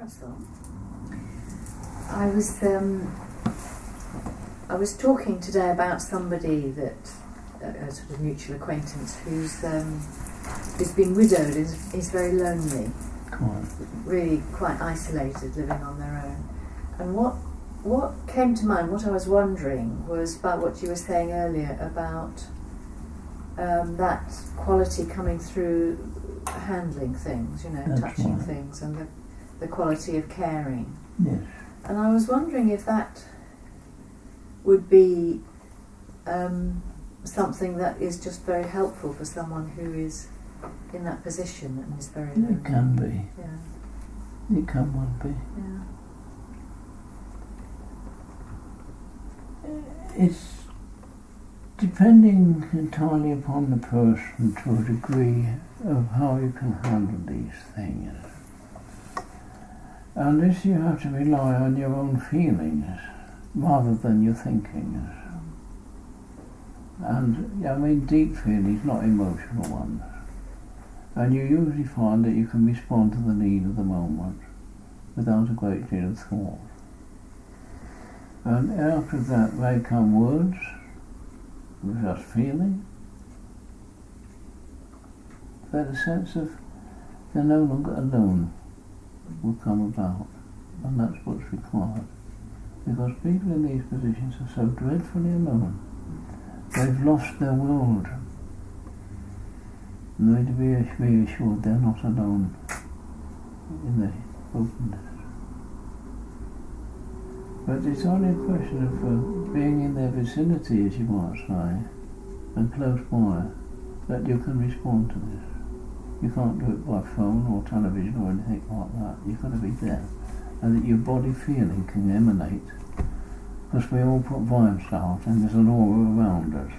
Russell. I was talking today about somebody that a sort of mutual acquaintance who's been widowed, is very lonely, really quite isolated, living on their own. And what came to mind, what I was wondering, was about what you were saying earlier about that quality coming through handling things, That's touching right. things, and the quality of caring. Yes. And I was wondering if that would be something that is just very helpful for someone who is in that position and is very lonely. It can be. Yeah. It can well be. Yeah. It's depending entirely upon the person to a degree of how you can handle these things. And this you have to rely on your own feelings rather than your thinking. And deep feelings, not emotional ones. And you usually find that you can respond to the need of the moment without a great deal of thought. And after that may come words, just feeling, but a sense of they're no longer alone will come about, and that's what's required. Because people in these positions are so dreadfully alone. They've lost their world. And they need to be reassured they're not alone in the openness. But it's only a question of being in their vicinity, as you might say, and close by, that you can respond to this. You can't do it by phone or television or anything like that. You've got to be there. And that your body feeling can emanate. Because we all put vibes out and there's an aura around us.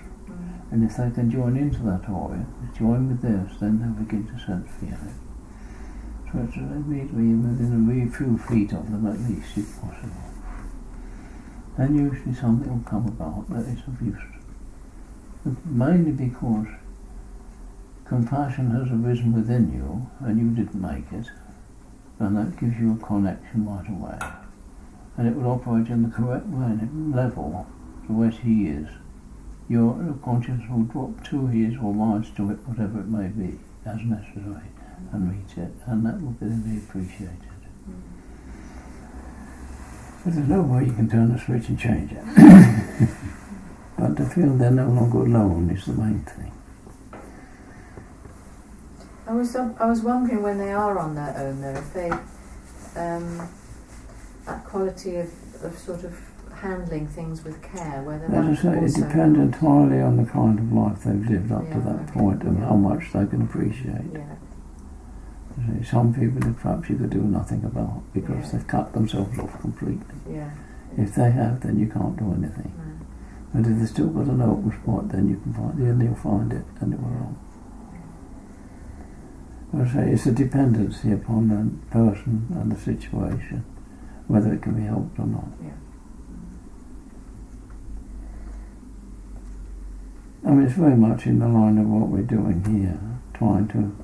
And if they can join into that aura, join with theirs, then they begin to sense feeling. So it's immediately within a very few feet of them at least, if possible. And usually something will come about that is of use. But mainly because compassion has arisen within you and you didn't make it, and that gives you a connection right away. And it will operate in the correct level to where he is. Your consciousness will drop to his or rise to it, whatever it may be, as necessary, and reach it, and that will be really appreciated. But there's no way you can turn the switch and change it. But to feel they're no longer alone is the main thing. I was wondering when they are on their own, though, if they that quality of sort of handling things with care, whether as I say, it depends entirely on the kind of life they've lived up to that point and how much they can appreciate. Yeah. See, some people perhaps you could do nothing about because they've cut themselves off completely. Yeah. If they have, then you can't do anything. No. But if they've still got an open spot, then you can find it, and you'll find it, and it will help. I say it's a dependency upon the person and the situation, whether it can be helped or not. Yeah. I mean, it's very much in the line of what we're doing here, trying to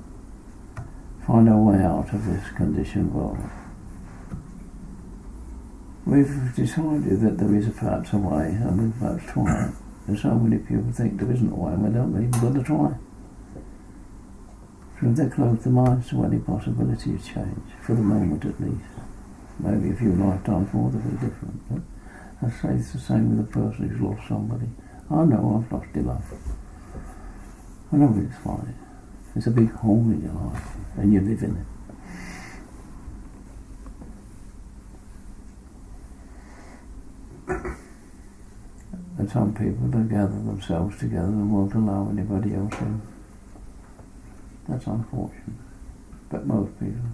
find our way out of this conditioned world. We've decided that there is perhaps a way, and we've perhaps tried. And so many people think there isn't a way, and we don't even bother to try. So they close their minds to any possibility of change, for the moment at least. Maybe a few lifetimes more they'll be different, but I say it's the same with a person who's lost somebody. I know I've lost your love. I know it's fine. There's a big hole in your life, and you live in it. And some people don't gather themselves together and won't allow anybody else in. That's unfortunate. But most people,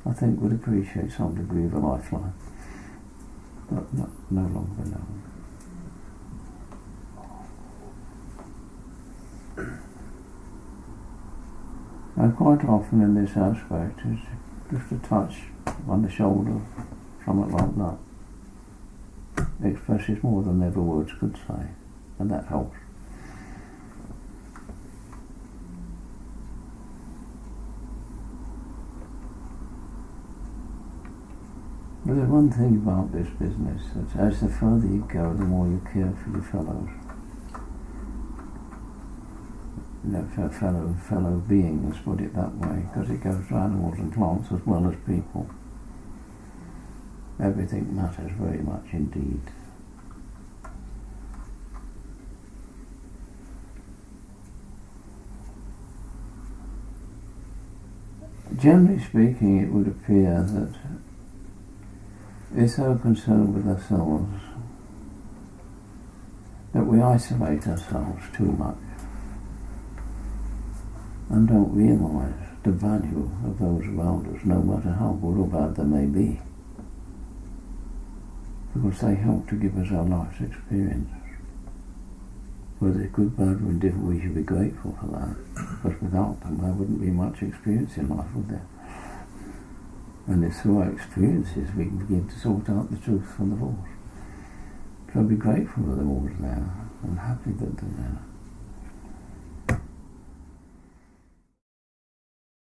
I think, would appreciate some degree of a lifeline. But no longer known. And quite often in this aspect is just a touch on the shoulder, something like that. It expresses more than ever words could say, and that helps. But there's one thing about this business, that as the further you go, the more you care for your fellows. For fellow beings, put it that way, because it goes to animals and plants as well as people. Everything matters very much indeed. Generally speaking, it would appear that we're so concerned with ourselves that we isolate ourselves too much and don't realise the value of those around us, no matter how good or bad they may be, because they help to give us our life's experience. Whether it's good, bad or indifferent, we should be grateful for that, because without them there wouldn't be much experience in life, would there? And it's through our experiences we can begin to sort out the truth from the false. So be grateful that they're always there, and happy that they're there.